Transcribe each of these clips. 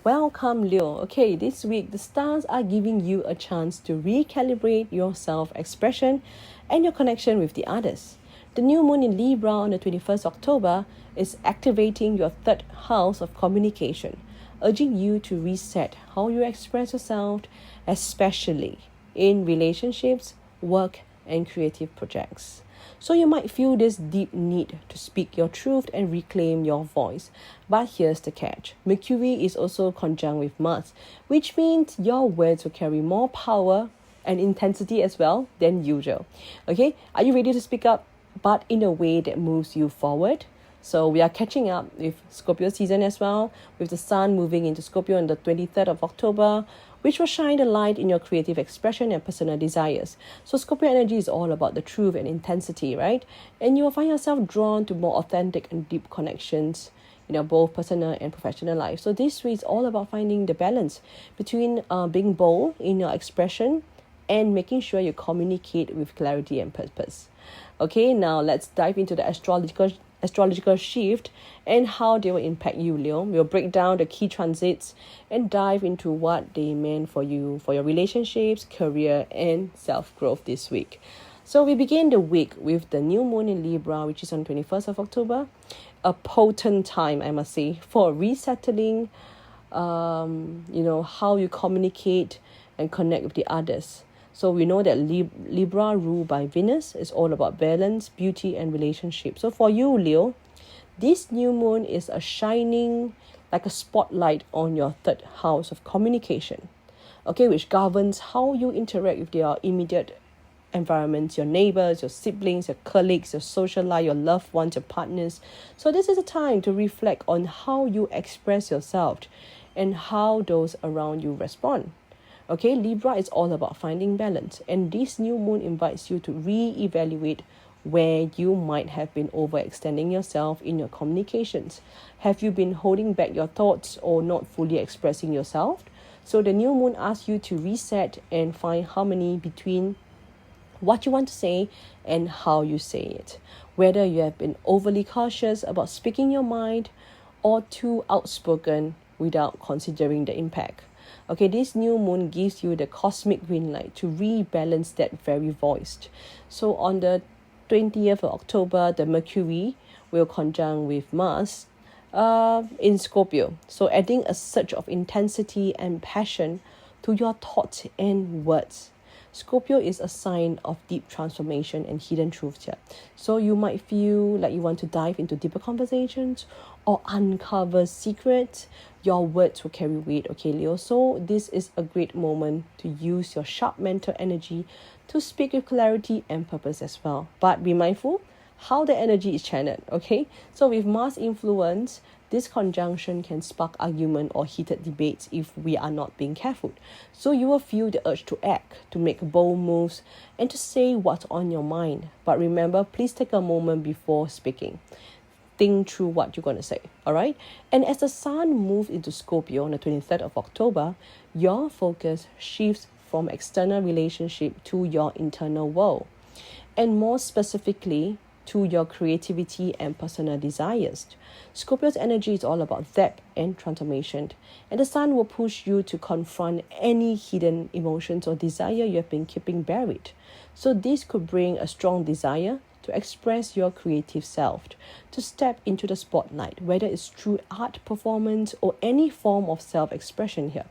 Welcome, Leo. Okay, this week the stars are giving you a chance to recalibrate your self expression and your connection with the others. The new moon in Libra on the 21st October is activating your third house of communication, urging you to reset how you express yourself, especially in relationships, work, and creative projects. So you might feel this deep need to speak your truth and reclaim your voice. But here's the catch. Mercury is also conjunct with Mars, which means your words will carry more power and intensity as well than usual. Okay, are you ready to speak up, but in a way that moves you forward? So we are catching up with Scorpio season as well, with the sun moving into Scorpio on the 23rd of October, which will shine a light in your creative expression and personal desires. So Scorpio energy is all about the truth and intensity, right? And you will find yourself drawn to more authentic and deep connections, both personal and professional life. So this week is all about finding the balance between being bold in your expression and making sure you communicate with clarity and purpose. Okay, now let's dive into the astrological shift and how they will impact you, Leo. We'll break down the key transits and dive into what they mean for you, for your relationships, career, and self-growth this week. So we begin the week with the new moon in Libra, which is on 21st of October. A potent time, I must say, for resettling, how you communicate and connect with the others. So we know that Libra ruled by Venus is all about balance, beauty, and relationship. So for you, Leo, this new moon is a shining like a spotlight on your third house of communication, okay, which governs how you interact with your immediate environment, your neighbors, your siblings, your colleagues, your social life, your loved ones, your partners. So this is a time to reflect on how you express yourself and how those around you respond. Okay, Libra is all about finding balance, and this new moon invites you to re-evaluate where you might have been overextending yourself in your communications. Have you been holding back your thoughts or not fully expressing yourself? So the new moon asks you to reset and find harmony between what you want to say and how you say it. Whether you have been overly cautious about speaking your mind or too outspoken without considering the impact. Okay, this new moon gives you the cosmic green light to rebalance that very voice. So on the 20th of October, the Mercury will conjunct with Mars in Scorpio. So adding a surge of intensity and passion to your thoughts and words. Scorpio is a sign of deep transformation and hidden truths here. So you might feel like you want to dive into deeper conversations or uncover secrets. Your words will carry weight, okay, Leo? So this is a great moment to use your sharp mental energy to speak with clarity and purpose as well. But be mindful how the energy is channeled, okay? So with Mars influence, this conjunction can spark argument or heated debates if we are not being careful. So you will feel the urge to act, to make bold moves, and to say what's on your mind. But remember, please take a moment before speaking. Think through what you're going to say, all right? And as the sun moves into Scorpio on the 23rd of October, your focus shifts from external relationship to your internal world. And more specifically, to your creativity and personal desires. Scorpio's energy is all about depth and transformation, and the sun will push you to confront any hidden emotions or desire you have been keeping buried. So this could bring a strong desire to express your creative self, to step into the spotlight, whether it's through art performance or any form of self-expression here.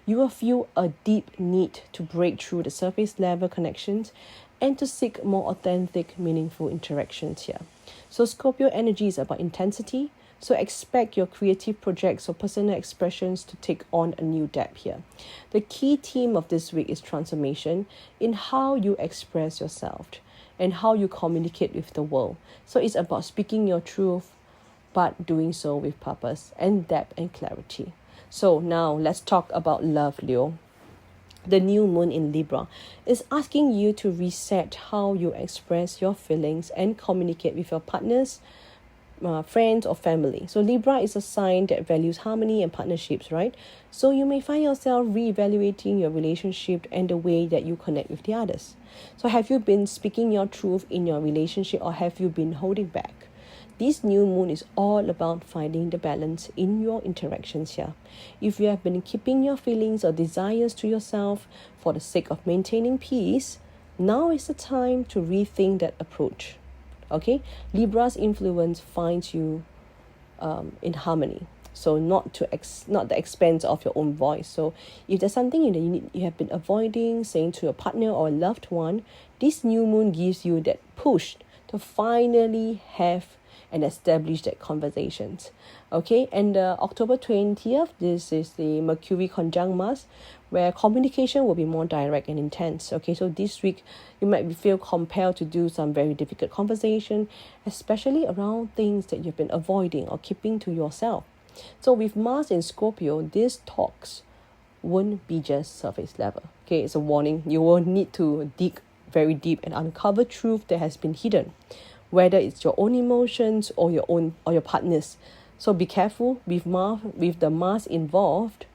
You will feel a deep need to break through the surface level connections and to seek more authentic, meaningful interactions here. So Scorpio energy is about intensity, so expect your creative projects or personal expressions to take on a new depth here. The key theme of this week is transformation in how you express yourself and how you communicate with the world. So it's about speaking your truth, but doing so with purpose and depth and clarity. So now let's talk about love, Leo. The new moon in Libra is asking you to reset how you express your feelings and communicate with your partners, friends or family. So Libra is a sign that values harmony and partnerships, right? So you may find yourself reevaluating your relationship and the way that you connect with the others. So have you been speaking your truth in your relationship or have you been holding back? This new moon is all about finding the balance in your interactions here. If you have been keeping your feelings or desires to yourself for the sake of maintaining peace, now is the time to rethink that approach. Okay, Libra's influence finds you in harmony. So not the expense of your own voice. So if there's something you have been avoiding saying to your partner or loved one, this new moon gives you that push to finally have and establish that conversations. Okay, and October 20th, this is the Mercury conjunct Mars, where communication will be more direct and intense. Okay, so this week you might feel compelled to do some very difficult conversation, especially around things that you've been avoiding or keeping to yourself. So with Mars in Scorpio, these talks won't be just surface level. Okay, it's a warning. You will need to dig very deep and uncover truth that has been hidden, whether it's your own emotions or your partner's. So be careful with the Mars involved.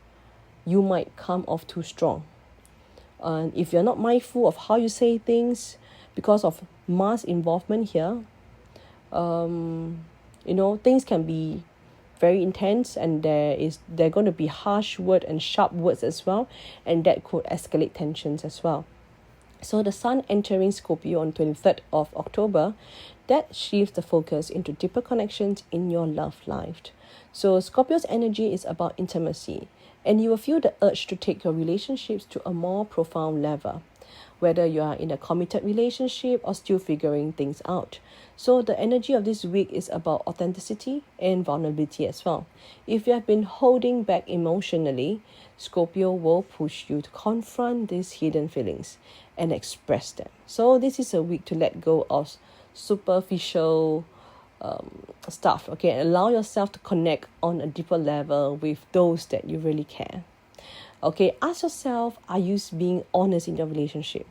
You might come off too strong. And if you're not mindful of how you say things because of Mars involvement here, things can be very intense, and there are going to be harsh words and sharp words as well, and that could escalate tensions as well. So the Sun entering Scorpio on 23rd of October, that shifts the focus into deeper connections in your love life. So Scorpio's energy is about intimacy, and you will feel the urge to take your relationships to a more profound level, whether you are in a committed relationship or still figuring things out. So the energy of this week is about authenticity and vulnerability as well. If you have been holding back emotionally, Scorpio will push you to confront these hidden feelings and express them. So this is a week to let go of superficial stuff, okay, and allow yourself to connect on a deeper level with those that you really care. Okay, ask yourself, are you being honest in your relationship?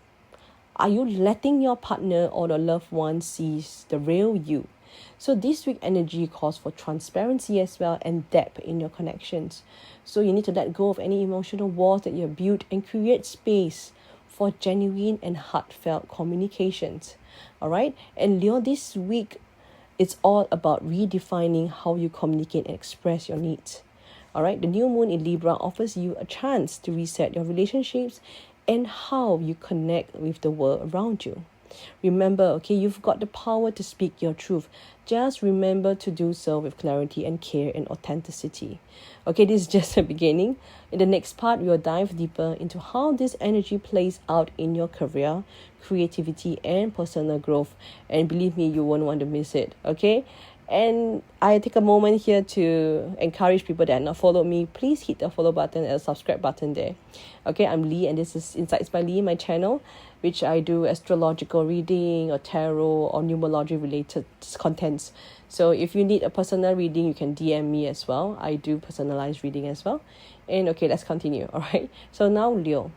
Are you letting your partner or the loved one see the real you? So this week energy calls for transparency as well and depth in your connections. So you need to let go of any emotional walls that you have built and create space for genuine and heartfelt communications. All right, and Leo, this week it's all about redefining how you communicate and express your needs. All right, the new moon in Libra offers you a chance to reset your relationships and how you connect with the world around you. Remember, okay, you've got the power to speak your truth. Just remember to do so with clarity and care and authenticity. Okay, this is just the beginning. In the next part, we will dive deeper into how this energy plays out in your career, creativity, and personal growth. And believe me, you won't want to miss it, okay? And I take a moment here to encourage people that have not followed me. Please hit the follow button and the subscribe button there. Okay, I'm Lee, and this is Insights by Lee, my channel, which I do astrological reading or tarot or numerology related contents. So if you need a personal reading, you can DM me as well. I do personalized reading as well. And okay, let's continue. All right. So now, Leo,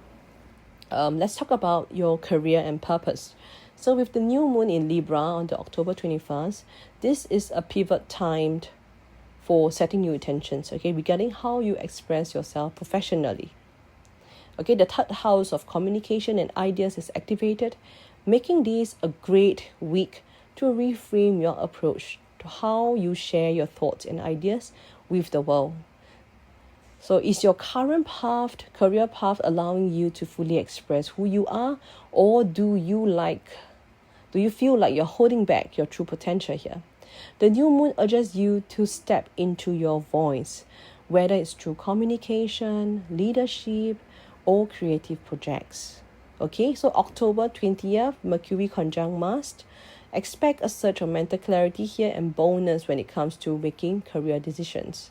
let's talk about your career and purpose. So with the new moon in Libra on the October 21st, this is a pivot time for setting new intentions, okay, regarding how you express yourself professionally. Okay, the third house of communication and ideas is activated, making this a great week to reframe your approach to how you share your thoughts and ideas with the world. So is your current career path allowing you to fully express who you are, or do you feel like you're holding back your true potential here? The new moon urges you to step into your voice, whether it's through communication, leadership, or creative projects. Okay, so October 20th, Mercury conjunct Mars. Expect a surge of mental clarity here and boldness when it comes to making career decisions.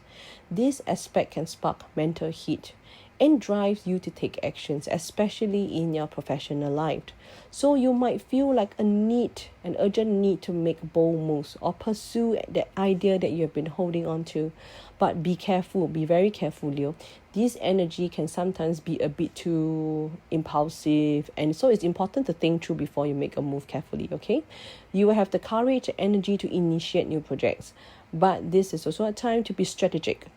This aspect can spark mental heat and drives you to take actions, especially in your professional life. So you might feel like an urgent need to make bold moves or pursue the idea that you have been holding on to. But be careful, be very careful, Leo. This energy can sometimes be a bit too impulsive, and so it's important to think through before you make a move carefully, okay? You will have the courage and energy to initiate new projects, but this is also a time to be strategic.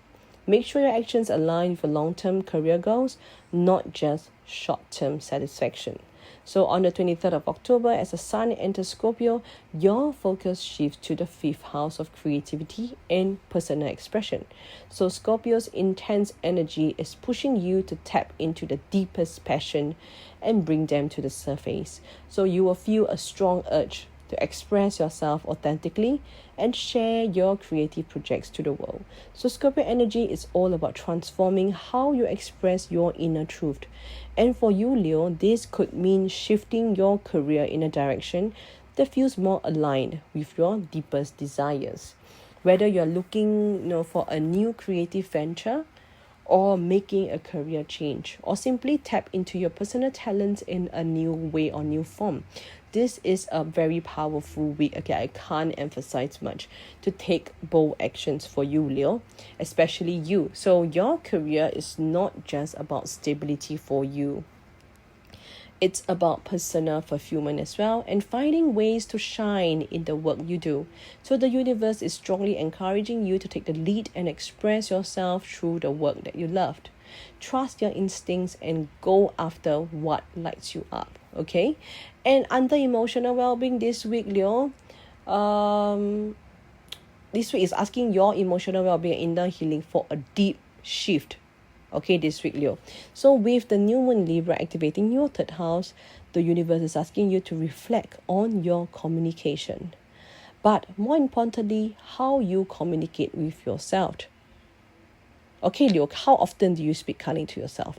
Make sure your actions align with your long-term career goals, not just short-term satisfaction. So on the 23rd of October, as the sun enters Scorpio, your focus shifts to the 5th house of creativity and personal expression. So Scorpio's intense energy is pushing you to tap into the deepest passion and bring them to the surface. So you will feel a strong urge to express yourself authentically and share your creative projects to the world. So Scorpio energy is all about transforming how you express your inner truth. And for you, Leo, this could mean shifting your career in a direction that feels more aligned with your deepest desires. Whether you're looking, for a new creative venture, or making a career change, or simply tap into your personal talents in a new way or new form. This is a very powerful week. Okay, I can't emphasize much to take bold actions for you, Leo, especially you. So your career is not just about stability for you. It's about personal fulfillment as well and finding ways to shine in the work you do. So the universe is strongly encouraging you to take the lead and express yourself through the work that you loved. Trust your instincts and go after what lights you up, okay? And under emotional well-being this week, Leo, this week is asking your emotional well-being and inner healing for a deep shift. Okay, this week, Leo. So with the new moon Libra activating your 3rd house, the universe is asking you to reflect on your communication. But more importantly, how you communicate with yourself. Okay, Leo, how often do you speak kindly to yourself?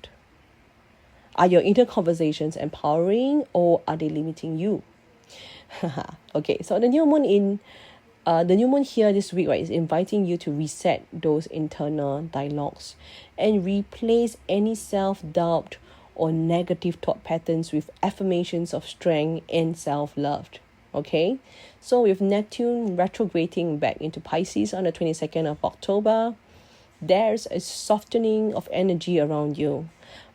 Are your inner conversations empowering or are they limiting you? Okay, so the new moon here this week, right, is inviting you to reset those internal dialogues and replace any self-doubt or negative thought patterns with affirmations of strength and self-love. Okay, so with Neptune retrograding back into Pisces on the 22nd of October, there's a softening of energy around you,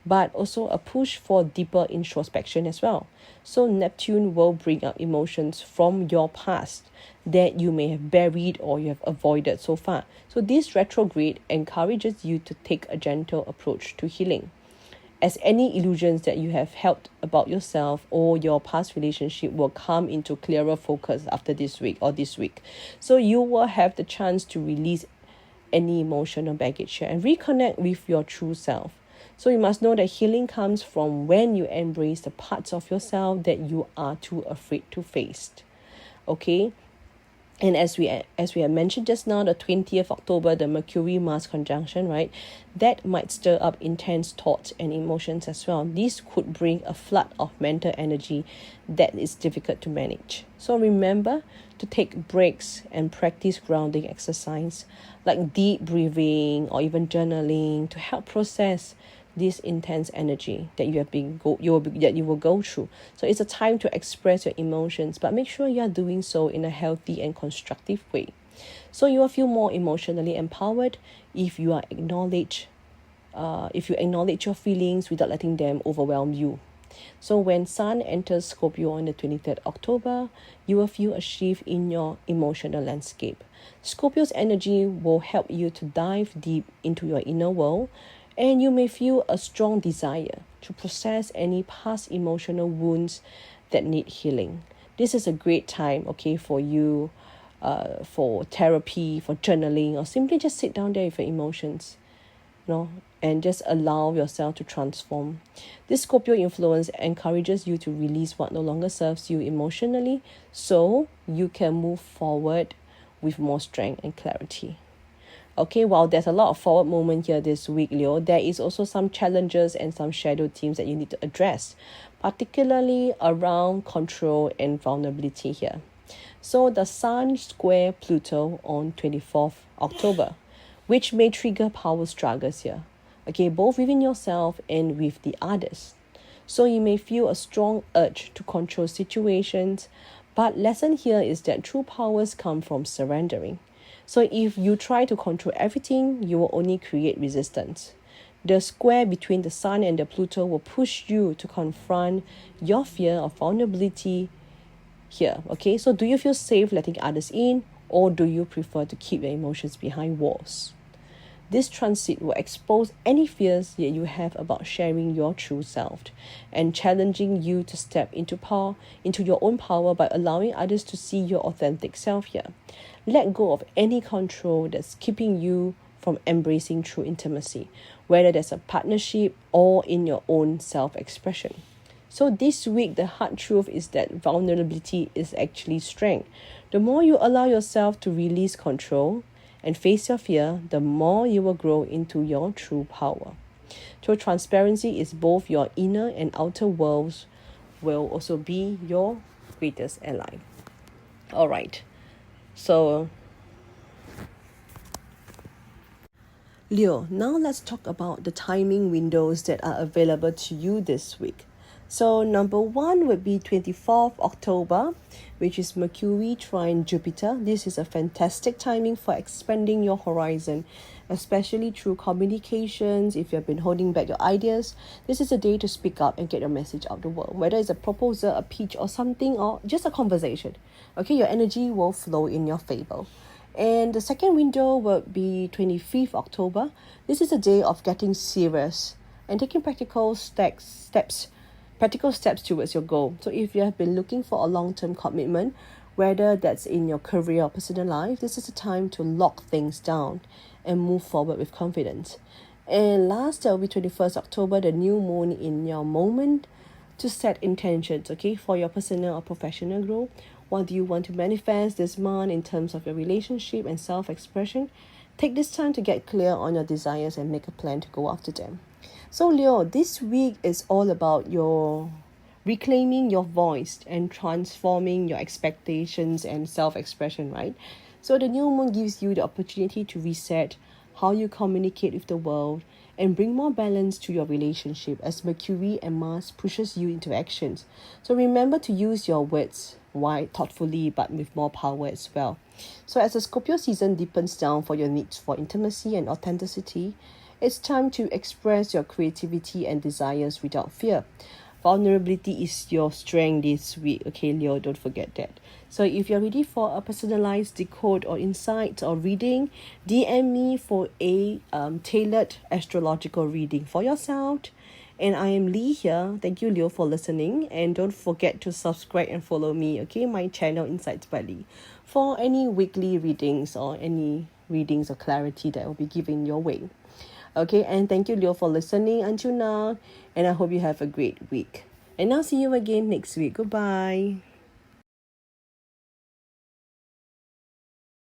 but also a push for deeper introspection as well. So Neptune will bring up emotions from your past that you may have buried or you have avoided so far. So this retrograde encourages you to take a gentle approach to healing, as any illusions that you have held about yourself or your past relationship will come into clearer focus after this week or this week. So you will have the chance to release any emotional baggage here and reconnect with your true self. So you must know that healing comes from when you embrace the parts of yourself that you are too afraid to face. Okay? And as we have mentioned just now, the 20th October, the Mercury Mars conjunction, right? That might stir up intense thoughts and emotions as well. This could bring a flood of mental energy that is difficult to manage. So remember to take breaks and practice grounding exercise like deep breathing or even journaling to help process this intense energy that you will go through. So it's a time to express your emotions, but make sure you are doing so in a healthy and constructive way. So you will feel more emotionally empowered if you acknowledge your feelings without letting them overwhelm you. So when Sun enters Scorpio on the 23rd October, you will feel a shift in your emotional landscape. Scorpio's energy will help you to dive deep into your inner world, and you may feel a strong desire to process any past emotional wounds that need healing. This is a great time, okay, for you, for therapy, for journaling, or simply just sit down there with your emotions, and just allow yourself to transform. This Scorpio influence encourages you to release what no longer serves you emotionally, so you can move forward with more strength and clarity. Okay, while there's a lot of forward movement here this week, Leo, there is also some challenges and some shadow themes that you need to address, particularly around control and vulnerability here. So the Sun square Pluto on 24th October, which may trigger power struggles here. Okay, both within yourself and with the others. So you may feel a strong urge to control situations, but lesson here is that true powers come from surrendering. So if you try to control everything, you will only create resistance. The square between the Sun and the Pluto will push you to confront your fear of vulnerability here. Okay, so do you feel safe letting others in, or do you prefer to keep your emotions behind walls? This transit will expose any fears that you have about sharing your true self and challenging you to step into your own power by allowing others to see your authentic self here. Let go of any control that's keeping you from embracing true intimacy, whether there's a partnership or in your own self-expression. So this week, the hard truth is that vulnerability is actually strength. The more you allow yourself to release control and face your fear, the more you will grow into your true power. So transparency is both your inner and outer worlds will also be your greatest ally. All right. So Leo, now let's talk about the timing windows that are available to you this week. So number one would be 24th October, which is Mercury trine Jupiter. This is a fantastic timing for expanding your horizon, especially through communications. If you've been holding back your ideas, this is a day to speak up and get your message out the world, whether it's a proposal, a pitch or something, or just a conversation. Okay, your energy will flow in your favor. And the second window will be 25th October. This is a day of getting serious and taking practical steps towards your goal. So if you have been looking for a long-term commitment, whether that's in your career or personal life, this is a time to lock things down and move forward with confidence. And last, that will be 21st October, the new moon in your moment to set intentions, okay, for your personal or professional growth. What do you want to manifest this month in terms of your relationship and self-expression? Take this time to get clear on your desires and make a plan to go after them. So Leo, this week is all about your reclaiming your voice and transforming your expectations and self-expression, right? So the new moon gives you the opportunity to reset how you communicate with the world and bring more balance to your relationship as Mercury and Mars pushes you into actions. So remember to use your words thoughtfully but with more power as well. So as the Scorpio season deepens down for your needs for intimacy and authenticity, it's time to express your creativity and desires without fear. Vulnerability is your strength this week. Okay, Leo, don't forget that. So if you're ready for a personalized decode or insight or reading, DM me for a tailored astrological reading for yourself. And I am Lee here. Thank you, Leo, for listening. And don't forget to subscribe and follow me, okay, my channel Insights by Lee, for any weekly readings or any readings or clarity that will be given your way. Okay, and thank you, Leo, for listening until now. And I hope you have a great week. And I'll see you again next week. Goodbye.